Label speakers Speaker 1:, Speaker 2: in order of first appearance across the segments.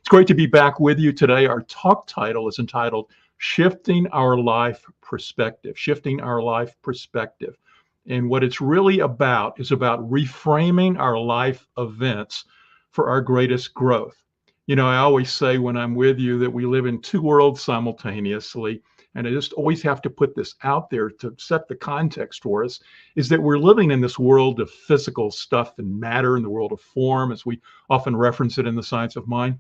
Speaker 1: It's great to be back with you today. Our talk title is entitled Shifting Our Life Perspective. Shifting Our Life Perspective. And what it's really about is about reframing our life events for our greatest growth. You know, I always say when I'm with you that we live in two worlds simultaneously. And I just always have to put this out there to set the context for us, is that we're living in this world of physical stuff and matter, in the world of form, as we often reference it in the science of mind.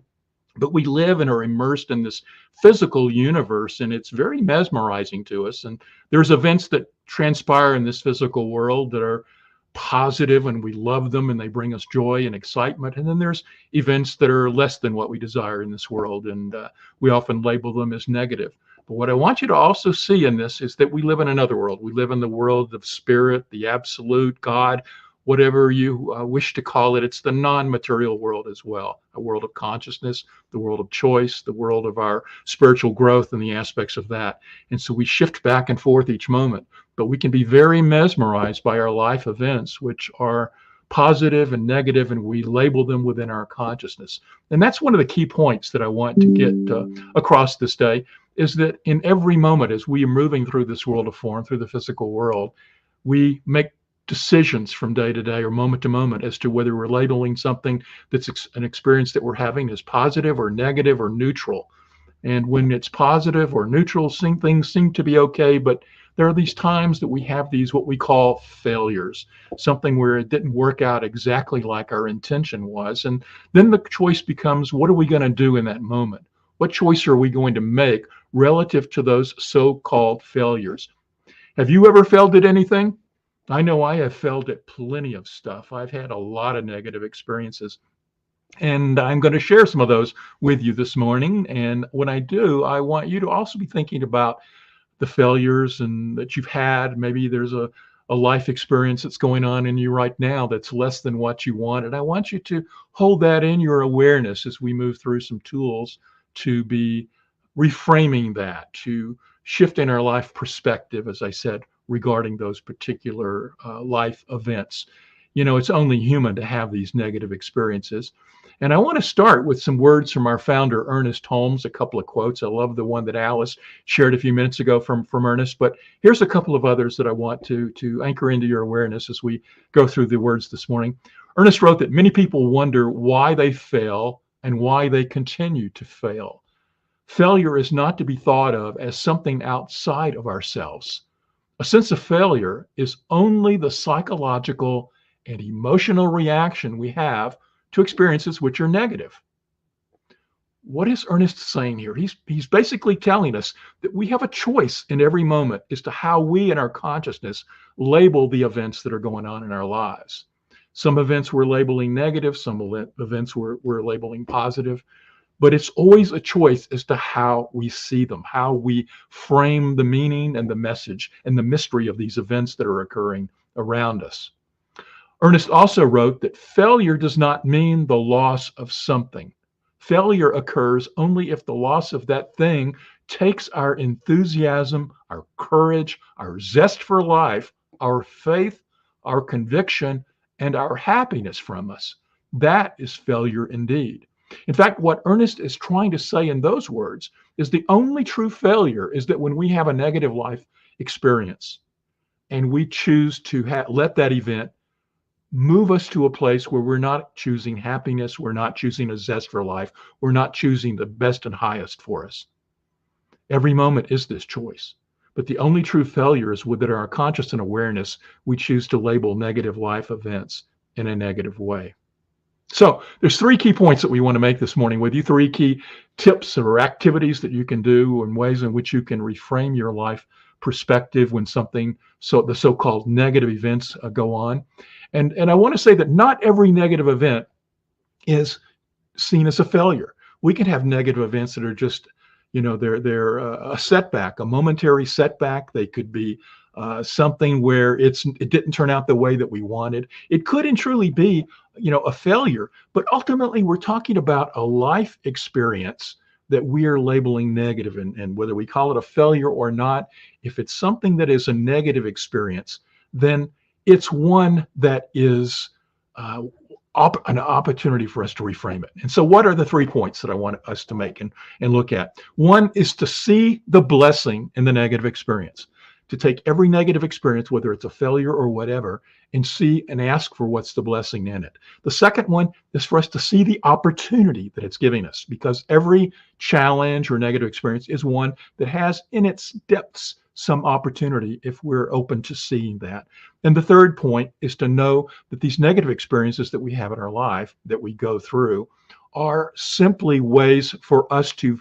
Speaker 1: But we live and are immersed in this physical universe, and it's very mesmerizing to us. And there's events that transpire in this physical world that are positive and we love them and they bring us joy and excitement. And then there's events that are less than what we desire in this world, and we often label them as negative. But what I want you to also see in this is that we live in another world. We live in the world of spirit, the absolute, God, whatever you wish to call it. It's the non-material world as well, a world of consciousness, the world of choice, the world of our spiritual growth and the aspects of that. And so we shift back and forth each moment, but we can be very mesmerized by our life events, which are positive and negative, and we label them within our consciousness. And that's one of the key points that I want to get across this day, is that in every moment, as we are moving through this world of form, through the physical world, we make decisions from day to day or moment to moment as to whether we're labeling something that's an experience that we're having as positive or negative or neutral. And when it's positive or neutral, things seem to be okay, but there are these times that we have these what we call failures, something where it didn't work out exactly like our intention was. And then the choice becomes, what are we going to do in that moment? What choice are we going to make relative to those so-called failures? Have you ever failed at anything? I know I have failed at plenty of stuff. I've had a lot of negative experiences, and I'm going to share some of those with you this morning. And when I do, I want you to also be thinking about the failures and that you've had. Maybe there's a life experience that's going on in you right now that's less than what you want. And I want you to hold that in your awareness as we move through some tools to be reframing that, to shift in our life perspective, as I said, regarding those particular life events. You know, it's only human to have these negative experiences. And I want to start with some words from our founder, Ernest Holmes, a couple of quotes. I love the one that Alice shared a few minutes ago from Ernest, but here's a couple of others that I want to anchor into your awareness as we go through the words this morning. Ernest wrote that many people wonder why they fail and why they continue to fail. Failure is not to be thought of as something outside of ourselves. A sense of failure is only the psychological and emotional reaction we have to experiences which are negative. What is Ernest saying here? He's basically telling us that we have a choice in every moment as to how we in our consciousness label the events that are going on in our lives. Some events we're labeling negative, some events we're labeling positive. But it's always a choice as to how we see them, how we frame the meaning and the message and the mystery of these events that are occurring around us. Ernest also wrote that failure does not mean the loss of something. Failure occurs only if the loss of that thing takes our enthusiasm, our courage, our zest for life, our faith, our conviction, and our happiness from us. That is failure indeed. In fact, what Ernest is trying to say in those words is the only true failure is that when we have a negative life experience and we choose to let that event move us to a place where we're not choosing happiness, we're not choosing a zest for life, we're not choosing the best and highest for us. Every moment is this choice. But the only true failure is within our conscious and awareness, we choose to label negative life events in a negative way. So there's three key points that we want to make this morning with you, three key tips or activities that you can do and ways in which you can reframe your life perspective when the so-called negative events go on. And I want to say that not every negative event is seen as a failure. We can have negative events that are just, they're a setback, a momentary setback. They could be something where it didn't turn out the way that we wanted. It could and truly be, a failure, but ultimately we're talking about a life experience that we are labeling negative, and whether we call it a failure or not, if it's something that is a negative experience, then it's one that is an opportunity for us to reframe it. And so what are the 3 points that I want us to make and look at? One is to see the blessing in the negative experience, to take every negative experience, whether it's a failure or whatever, and see and ask for what's the blessing in it. The second one is for us to see the opportunity that it's giving us, because every challenge or negative experience is one that has in its depths some opportunity if we're open to seeing that. And the third point is to know that these negative experiences that we have in our life, that we go through, are simply ways for us to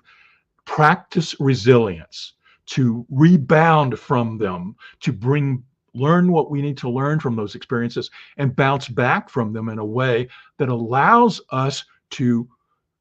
Speaker 1: practice resilience, to rebound from them, to learn what we need to learn from those experiences and bounce back from them in a way that allows us to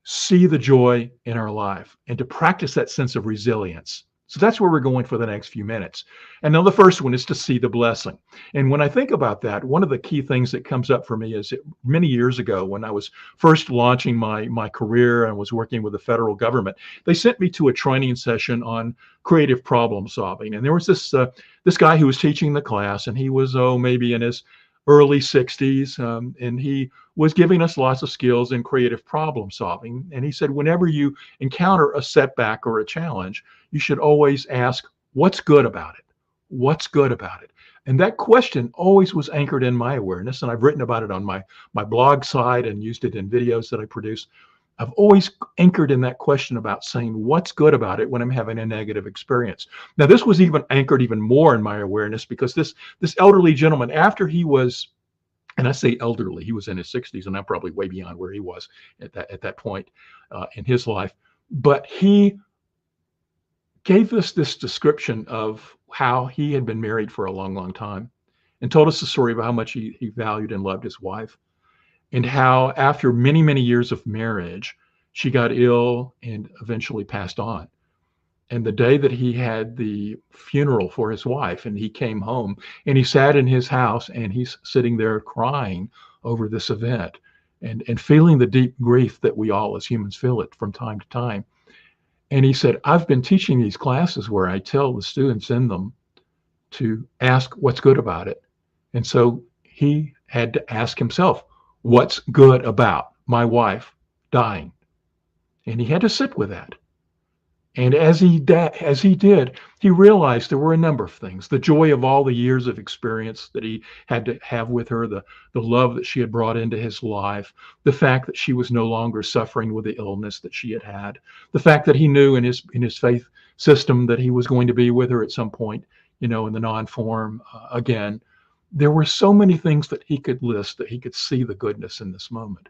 Speaker 1: see the joy in our life and to practice that sense of resilience. So that's where we're going for the next few minutes. And now the first one is to see the blessing. And when I think about that, one of the key things that comes up for me is many years ago when I was first launching my career and was working with the federal government, they sent me to a training session on creative problem solving. And there was this guy who was teaching the class, and he was, maybe in his early 60s, and he was giving us lots of skills in creative problem solving. And he said, whenever you encounter a setback or a challenge, you should always ask, what's good about it? What's good about it? And that question always was anchored in my awareness. And I've written about it on my blog site and used it in videos that I produce. I've always anchored in that question about saying what's good about it when I'm having a negative experience. Now, this was even anchored even more in my awareness because this elderly gentleman, after he was, and I say elderly, he was in his 60s, and I'm probably way beyond where he was at that point in his life. But he gave us this description of how he had been married for a long, long time, and told us the story of how much he valued and loved his wife, and how after many, many years of marriage, she got ill and eventually passed on. And the day that he had the funeral for his wife, and he came home and he sat in his house and he's sitting there crying over this event and feeling the deep grief that we all as humans feel it from time to time. And he said, I've been teaching these classes where I tell the students in them to ask what's good about it. And so he had to ask himself, what's good about my wife dying? And he had to sit with that. And as he did, he realized there were a number of things: the joy of all the years of experience that he had to have with her, the love that she had brought into his life, the fact that she was no longer suffering with the illness that she had had, the fact that he knew in his faith system that he was going to be with her at some point, in the non-form again. There were so many things that he could list, that he could see the goodness in this moment.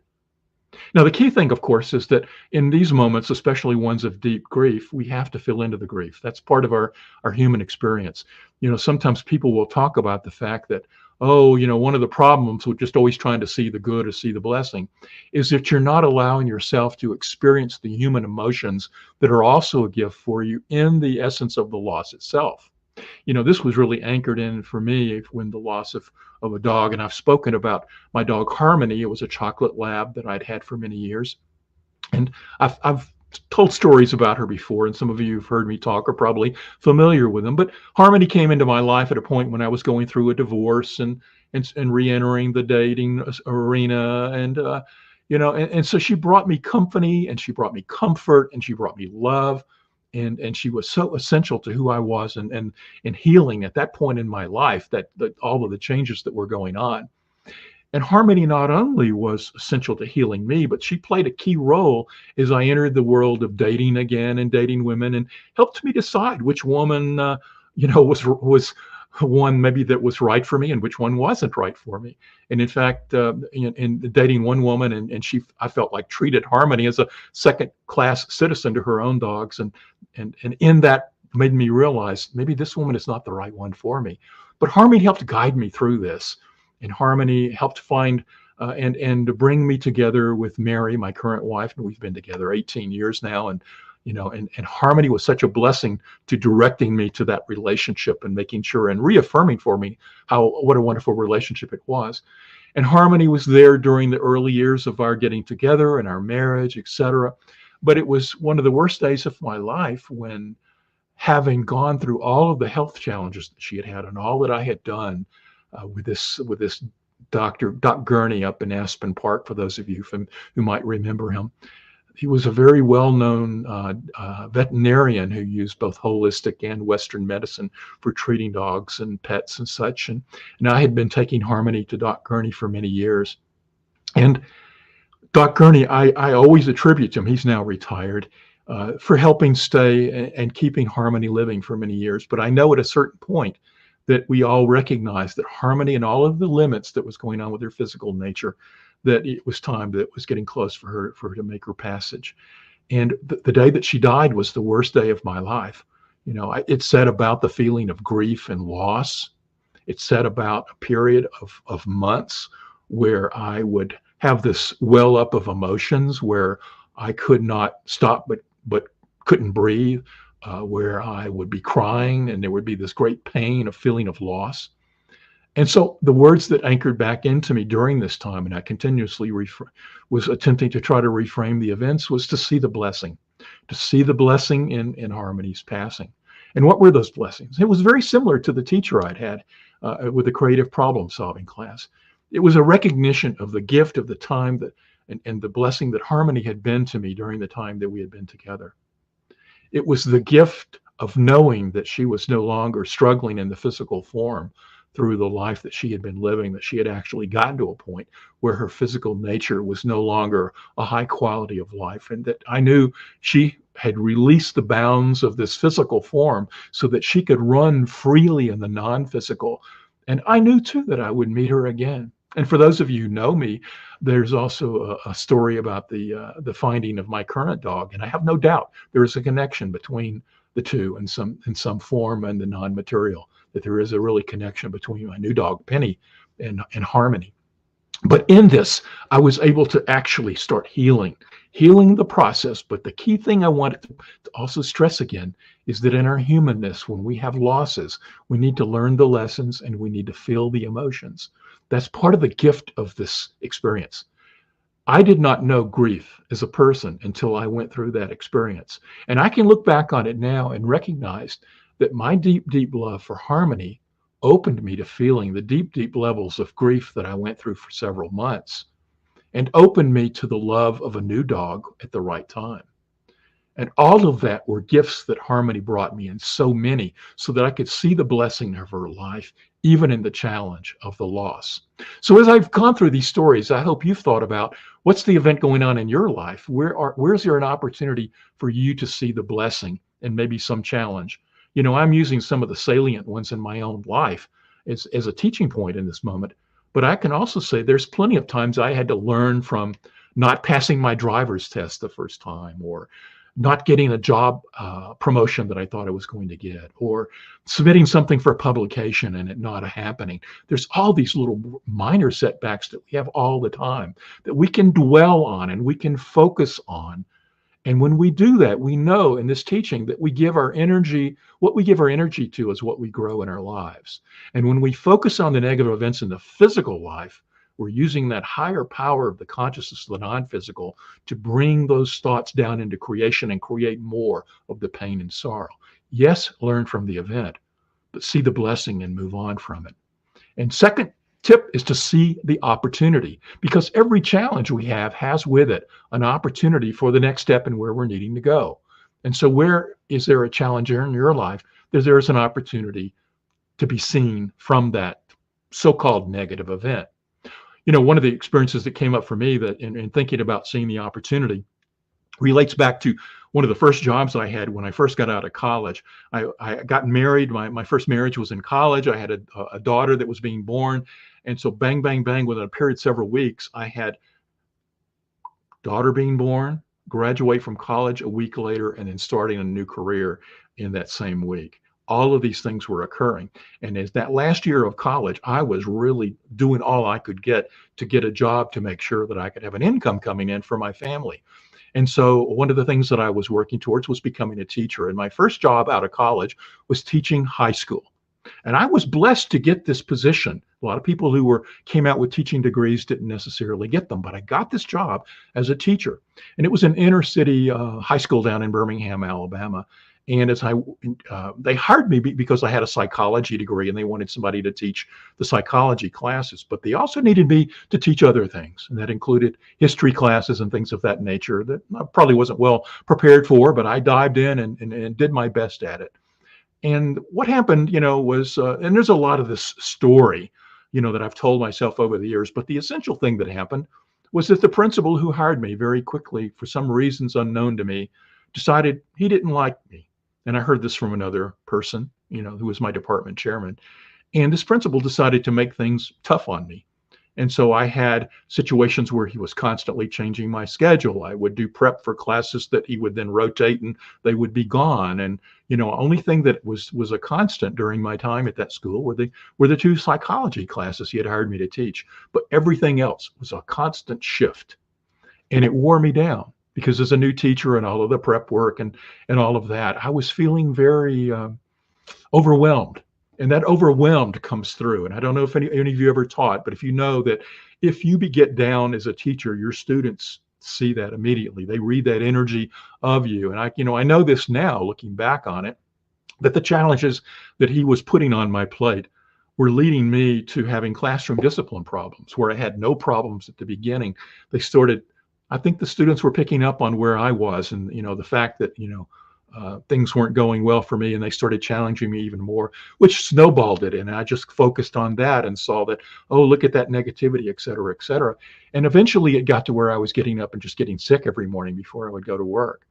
Speaker 1: Now, the key thing, of course, is that in these moments, especially ones of deep grief, we have to fill into the grief. That's part of our human experience. Sometimes people will talk about the fact that, one of the problems with just always trying to see the good or see the blessing is that you're not allowing yourself to experience the human emotions that are also a gift for you in the essence of the loss itself. This was really anchored in for me when the loss of a dog, and I've spoken about my dog Harmony. It was a chocolate lab that I'd had for many years, and I've told stories about her before, and some of you who've heard me talk are probably familiar with them. But Harmony came into my life at a point when I was going through a divorce and re-entering the dating arena, and so she brought me company, and she brought me comfort, and she brought me love. And she was so essential to who I was and healing at that point in my life, that all of the changes that were going on. And Harmony not only was essential to healing me, but she played a key role as I entered the world of dating again and dating women, and helped me decide which woman, was one maybe that was right for me and which one wasn't right for me. And in fact, in dating one woman, and I felt like treated Harmony as a second-class citizen to her own dogs, and in that made me realize maybe this woman is not the right one for me. But Harmony helped guide me through this, and Harmony helped find and bring me together with Mary, my current wife, and we've been together 18 years now, and Harmony was such a blessing to directing me to that relationship and making sure and reaffirming for me what a wonderful relationship it was. And Harmony was there during the early years of our getting together and our marriage, etc. But it was one of the worst days of my life when, having gone through all of the health challenges that she had had and all that I had done with this Doc Gurney up in Aspen Park, for those of you who might remember him. He was a very well-known veterinarian who used both holistic and Western medicine for treating dogs and pets and such. And I had been taking Harmony to Doc Gurney for many years. And Doc Gurney, I always attribute to him, he's now retired, for helping stay and keeping Harmony living for many years. But I know at a certain point that we all recognized that Harmony and all of the limits that was going on with her physical nature, that it was time, that it was getting close for her to make her passage. And the day that she died was the worst day of my life. You know, it said about the feeling of grief and loss. It said about a period of months where I would have this well up of emotions, where I could not stop but couldn't breathe, where I would be crying, and there would be this great pain, a feeling of loss. And so the words that anchored back into me during this time, and I continuously was attempting to try to reframe the events, was to see the blessing in Harmony's passing. And what were those blessings? It was very similar to the teacher I'd had with the creative problem solving class. It was a recognition of the gift of the time that and the blessing that Harmony had been to me during the time that we had been together. It was the gift of knowing that she was no longer struggling in the physical form through the life that she had been living, that she had actually gotten to a point where her physical nature was no longer a high quality of life, and that I knew she had released the bounds of this physical form so that she could run freely in the non-physical. And I knew too that I would meet her again. And for those of you who know me, there's also a story about the finding of my current dog, and I have no doubt there is a connection between the two in some form and the non-material. That there is a really connection between my new dog Penny and Harmony. But in this, I was able to actually start healing the process. But the key thing I wanted to also stress again is that in our humanness, when we have losses, we need to learn the lessons and we need to feel the emotions. That's part of the gift of this experience. I did not know grief as a person until I went through that experience. And I can look back on it now and recognize that my deep, deep love for Harmony opened me to feeling the deep, deep levels of grief that I went through for several months, and opened me to the love of a new dog at the right time. And all of that were gifts that Harmony brought me, and so many, so that I could see the blessing of her life, even in the challenge of the loss. So as I've gone through these stories, I hope you've thought about what's the event going on in your life? Where's there an opportunity for you to see the blessing and maybe some challenge? You know, I'm using some of the salient ones in my own life as a teaching point in this moment. But I can also say there's plenty of times I had to learn from not passing my driver's test the first time, or not getting a job promotion that I thought I was going to get, or submitting something for publication and it not happening. There's all these little minor setbacks that we have all the time that we can dwell on and we can focus on. And when we do that, we know in this teaching that we give our energy, what we give our energy to is what we grow in our lives. And when we focus on the negative events in the physical life, we're using that higher power of the consciousness of the non-physical to bring those thoughts down into creation and create more of the pain and sorrow. Yes, learn from the event, but see the blessing and move on from it. And second tip is to see the opportunity, because every challenge we have has with it an opportunity for the next step and where we're needing to go. And so where is there a challenge in your life? There is an opportunity to be seen from that so-called negative event. You know, one of the experiences that came up for me that in thinking about seeing the opportunity relates back to one of the first jobs I had when I first got out of college. I got married. My first marriage was in college. I had a daughter that was being born. And so bang, bang, bang, within a period of several weeks, I had daughter being born, graduate from college a week later, and then starting a new career in that same week. All of these things were occurring. And as that last year of college, I was really doing all I could get to get a job to make sure that I could have an income coming in for my family. And so one of the things that I was working towards was becoming a teacher. And my first job out of college was teaching high school. And I was blessed to get this position. A lot of people who came out with teaching degrees didn't necessarily get them, but I got this job as a teacher. And it was an inner city high school down in Birmingham, Alabama. And they hired me because I had a psychology degree and they wanted somebody to teach the psychology classes, but they also needed me to teach other things. And that included history classes and things of that nature that I probably wasn't well prepared for, but I dived in and did my best at it. And what happened, was, and there's a lot of this story, that I've told myself over the years, but the essential thing that happened was that the principal who hired me very quickly, for some reasons unknown to me, decided he didn't like me. And I heard this from another person, who was my department chairman. And this principal decided to make things tough on me. And so I had situations where he was constantly changing my schedule. I would do prep for classes that he would then rotate and they would be gone. And, only thing that was a constant during my time at that school were the two psychology classes he had hired me to teach. But everything else was a constant shift. And it wore me down because as a new teacher and all of the prep work and all of that, I was feeling very overwhelmed. And that overwhelmed comes through. And I don't know if any of you ever taught, but if you know that if you get down as a teacher, your students see that immediately. They read that energy of you. And I know this now, looking back on it, that the challenges that he was putting on my plate were leading me to having classroom discipline problems where I had no problems at the beginning. I think the students were picking up on where I was and, the fact that, things weren't going well for me, and they started challenging me even more, which snowballed it. And I just focused on that and saw that, oh, look at that negativity, et cetera, et cetera. And eventually it got to where I was getting up and just getting sick every morning before I would go to work.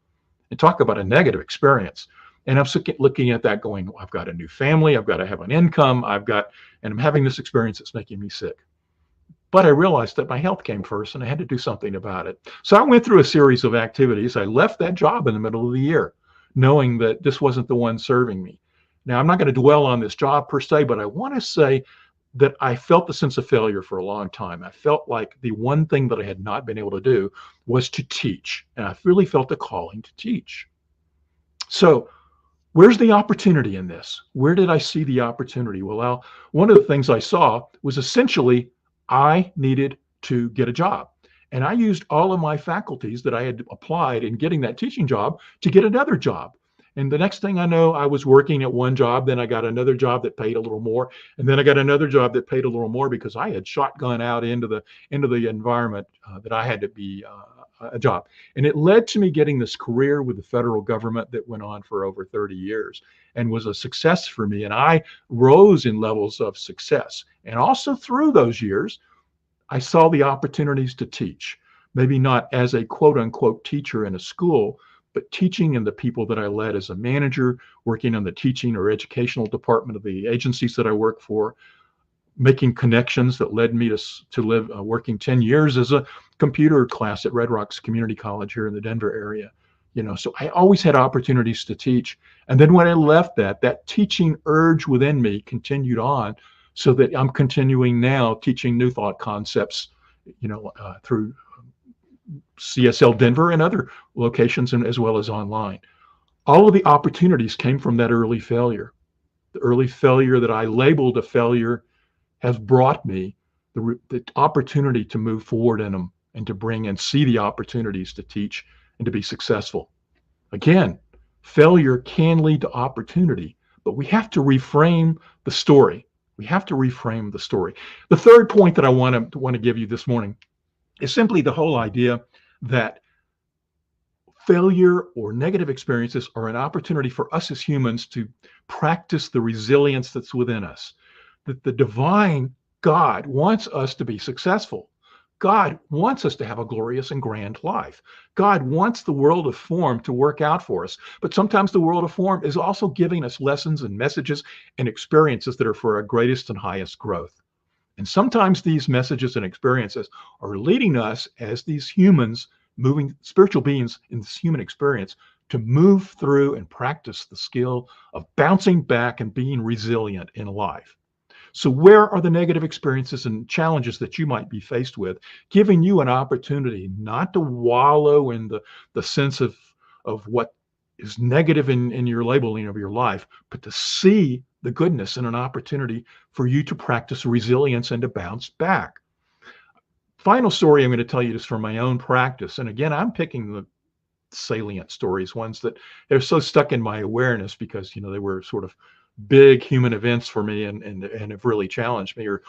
Speaker 1: And talk about a negative experience. And I'm looking at that going, well, I've got a new family, I've got to have an income, and I'm having this experience that's making me sick. But I realized that my health came first and I had to do something about it. So I went through a series of activities. I left that job in the middle of the year, knowing that this wasn't the one serving me. Now, I'm not going to dwell on this job per se, but I want to say that I felt the sense of failure for a long time. I felt like the one thing that I had not been able to do was to teach. And I really felt a calling to teach. So where's the opportunity in this? Where did I see the opportunity? Well, one of the things I saw was essentially I needed to get a job. And I used all of my faculties that I had applied in getting that teaching job to get another job. And the next thing I know, I was working at one job. Then I got another job that paid a little more. And then I got another job that paid a little more because I had shotgun out into the environment that I had to be a job. And it led to me getting this career with the federal government that went on for over 30 years and was a success for me. And I rose in levels of success. And also through those years, I saw the opportunities to teach, maybe not as a quote unquote teacher in a school, but teaching in the people that I led as a manager, working on the teaching or educational department of the agencies that I work for, making connections that led me to live, working 10 years as a computer class at Red Rocks Community College here in the Denver area. So I always had opportunities to teach. And then when I left that teaching urge within me continued on, so that I'm continuing now teaching New Thought concepts, through CSL Denver and other locations, and as well as online. All of the opportunities came from that early failure. The early failure that I labeled a failure has brought me the opportunity to move forward in them and to bring and see the opportunities to teach and to be successful. Again, failure can lead to opportunity, but we have to reframe the story. We have to reframe the story. The third point that I want to give you this morning is simply the whole idea that failure or negative experiences are an opportunity for us as humans to practice the resilience that's within us. That the divine God wants us to be successful. God wants us to have a glorious and grand life. God wants the world of form to work out for us. But sometimes the world of form is also giving us lessons and messages and experiences that are for our greatest and highest growth. And sometimes these messages and experiences are leading us as these humans, moving spiritual beings in this human experience, to move through and practice the skill of bouncing back and being resilient in life. So where are the negative experiences and challenges that you might be faced with, giving you an opportunity not to wallow in the sense of what is negative in your labeling of your life, but to see the goodness and an opportunity for you to practice resilience and to bounce back. Final story I'm going to tell you is from my own practice. And again, I'm picking salient stories, ones that they're so stuck in my awareness because, they were sort of big human events for me, and have really challenged me, or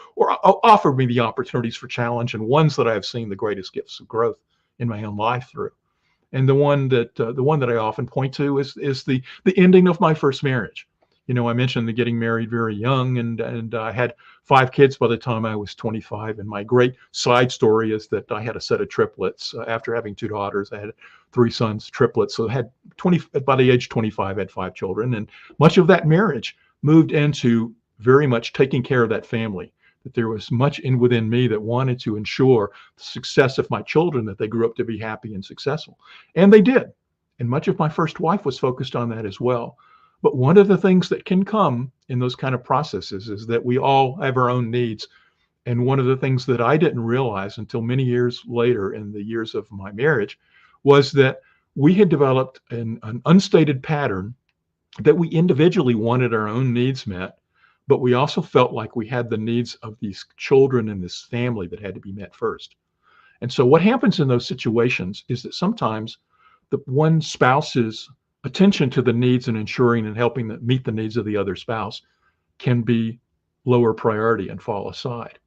Speaker 1: offered me the opportunities for challenge, and ones that I have seen the greatest gifts of growth in my own life through. And the one that I often point to is the ending of my first marriage. I mentioned the getting married very young, and I had 5 kids by the time I was 25. And my great side story is that I had a set of triplets. After having 2 daughters, I had 3 sons, triplets. So I had 20 by the age 25, I had 5 children, and much of that marriage moved into very much taking care of that family. That there was much within me that wanted to ensure the success of my children, that they grew up to be happy and successful. And they did. And much of my first wife was focused on that as well. But one of the things that can come in those kind of processes is that we all have our own needs. And one of the things that I didn't realize until many years later in the years of my marriage was that we had developed an unstated pattern that we individually wanted our own needs met, but we also felt like we had the needs of these children and this family that had to be met first. And so what happens in those situations is that sometimes the one spouse's attention to the needs and ensuring and helping that meet the needs of the other spouse can be lower priority and fall aside.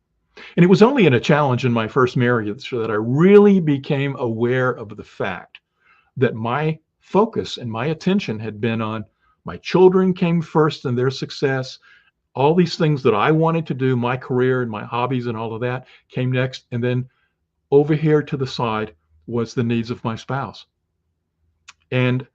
Speaker 1: And it was only in a challenge in my first marriage that I really became aware of the fact that my focus and my attention had been on my children came first and their success. All these things that I wanted to do, my career and my hobbies and all of that came next. And then over here to the side was the needs of my spouse. And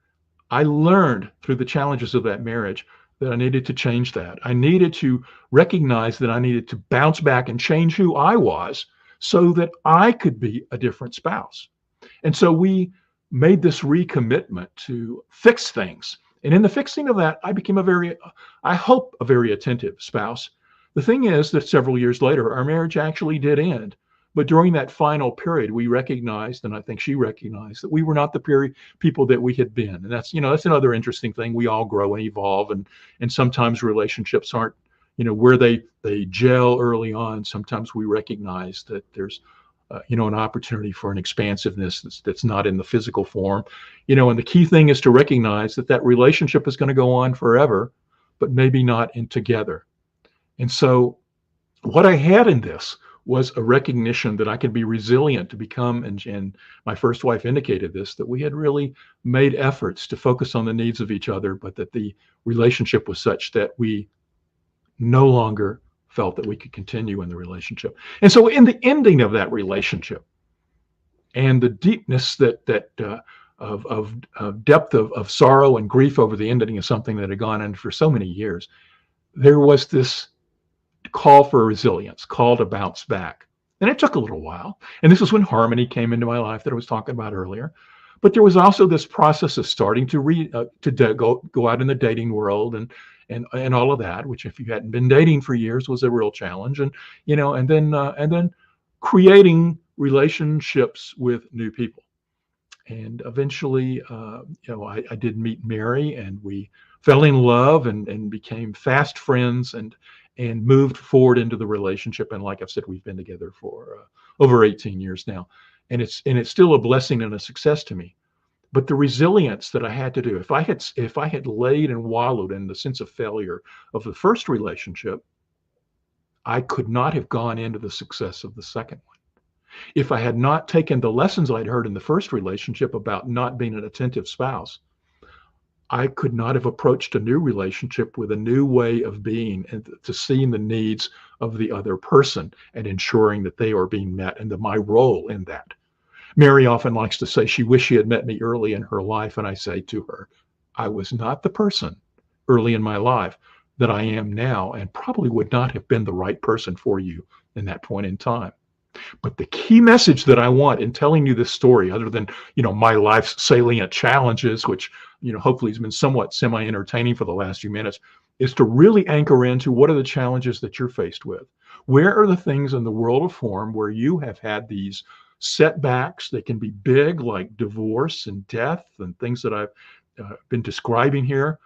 Speaker 1: I learned through the challenges of that marriage that I needed to change that. I needed to recognize that I needed to bounce back and change who I was so that I could be a different spouse. And so we made this recommitment to fix things. And in the fixing of that, I became I hope, a very attentive spouse. The thing is that several years later, our marriage actually did end. But during that final period, we recognized, and I think she recognized, that we were not the people that we had been. And that's another interesting thing. We all grow and evolve, and sometimes relationships aren't, where they gel early on. Sometimes we recognize that there's an opportunity for an expansiveness that's not in the physical form, and the key thing is to recognize that relationship is going to go on forever, but maybe not in together. And so what I had in this was a recognition that I could be resilient to become, and my first wife indicated this, that we had really made efforts to focus on the needs of each other, but that the relationship was such that we no longer felt that we could continue in the relationship. And so in the ending of that relationship and the deepness of depth of sorrow and grief over the ending of something that had gone on for so many years, there was this call for resilience, call to bounce back. And it took a little while. And this is when harmony came into my life that I was talking about earlier. But there was also this process of starting to go out in the dating world and all of that, which if you hadn't been dating for years was a real challenge. And then creating relationships with new people. And eventually, I did meet Mary, and we fell in love and became fast friends and moved forward into the relationship. And like I've said, we've been together for over 18 years now, and it's still a blessing and a success to me. But the resilience that I had to do, if I had laid and wallowed in the sense of failure of the first relationship, I could not have gone into the success of the second one. If I had not taken the lessons I'd heard in the first relationship about not being an attentive spouse, I could not have approached a new relationship with a new way of being and to seeing the needs of the other person and ensuring that they are being met, and my role in that. Mary often likes to say she wished she had met me early in her life, and I say to her, I was not the person early in my life that I am now, and probably would not have been the right person for you in that point in time. But the key message that I want in telling you this story, other than, my life's salient challenges, which, hopefully has been somewhat semi-entertaining for the last few minutes, is to really anchor into what are the challenges that you're faced with. Where are the things in the world of form where you have had these setbacks? They can be big, like divorce and death and things that I've been describing here,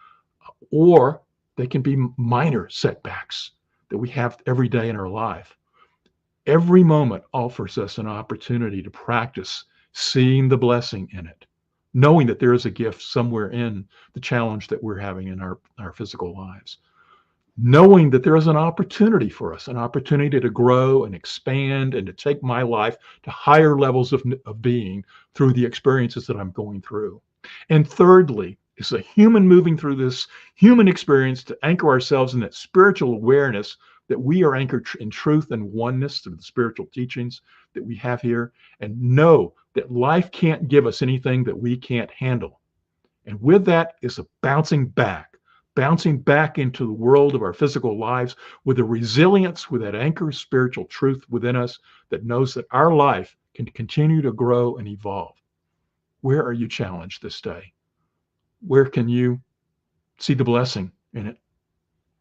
Speaker 1: or they can be minor setbacks that we have every day in our life. Every moment offers us an opportunity to practice seeing the blessing in it, knowing that there is a gift somewhere in the challenge that we're having in our physical lives, knowing that there is an opportunity for us, an opportunity to grow and expand and to take my life to higher levels of being through the experiences that I'm going through. And thirdly, is a human moving through this human experience to anchor ourselves in that spiritual awareness that we are anchored in truth and oneness through the spiritual teachings that we have here, and know that life can't give us anything that we can't handle. And with that is a bouncing back into the world of our physical lives with a resilience, with that anchor spiritual truth within us that knows that our life can continue to grow and evolve. Where are you challenged this day? Where can you see the blessing in it,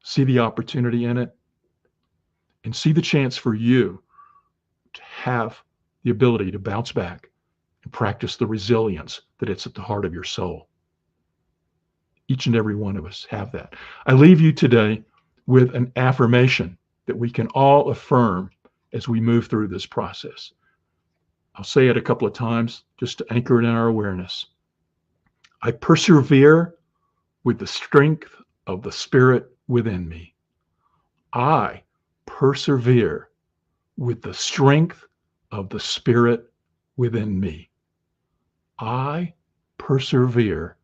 Speaker 1: see the opportunity in it, and see the chance for you to have the ability to bounce back and practice the resilience that it's at the heart of your soul? Each and every one of us have that. I leave you today with an affirmation that we can all affirm as we move through this process. I'll say it a couple of times just to anchor it in our awareness. I persevere with the strength of the Spirit within me. I persevere with the strength of the Spirit within me. I persevere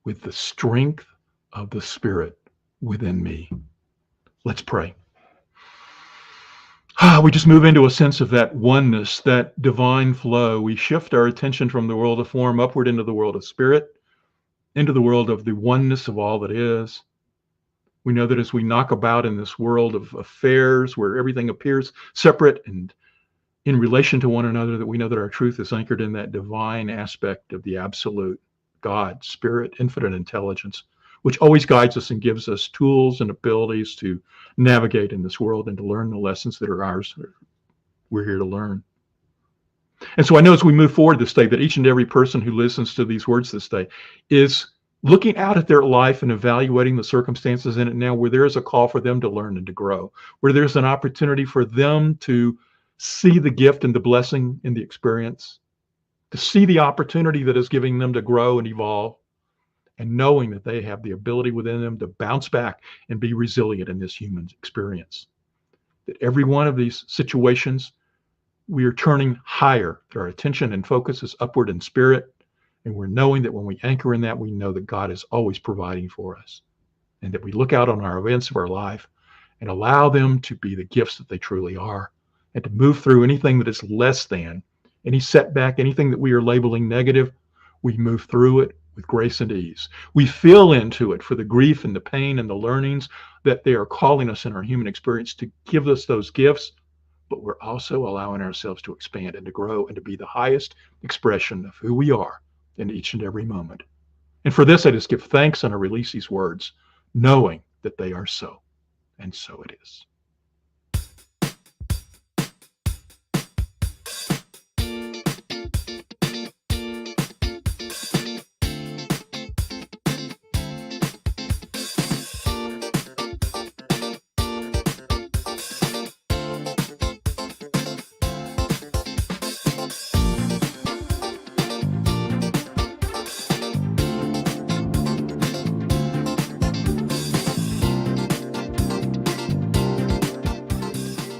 Speaker 1: with the strength of the Spirit within me. Let's pray. We just move into a sense of that oneness, that divine flow. We shift our attention from the world of form upward into the world of spirit, into the world of the oneness of all that is. We know that as we knock about in this world of affairs where everything appears separate and in relation to one another, that we know that our truth is anchored in that divine aspect of the absolute God, spirit, infinite intelligence, which always guides us and gives us tools and abilities to navigate in this world and to learn the lessons that are ours. We're here to learn. And so I know as we move forward this day that each and every person who listens to these words this day is looking out at their life and evaluating the circumstances in it now, where there is a call for them to learn and to grow, where there's an opportunity for them to see the gift and the blessing in the experience, to see the opportunity that is giving them to grow and evolve, and knowing that they have the ability within them to bounce back and be resilient in this human experience. That every one of these situations, we are turning higher. Our attention and focus is upward in spirit, and we're knowing that when we anchor in that, we know that God is always providing for us, and that we look out on our events of our life and allow them to be the gifts that they truly are, and to move through anything that is less than, any setback, anything that we are labeling negative. We move through it with grace and ease. We feel into it for the grief and the pain and the learnings that they are calling us in our human experience to give us those gifts, but we're also allowing ourselves to expand and to grow and to be the highest expression of who we are in each and every moment. And for this, I just give thanks and I release these words, knowing that they are so, and so it is.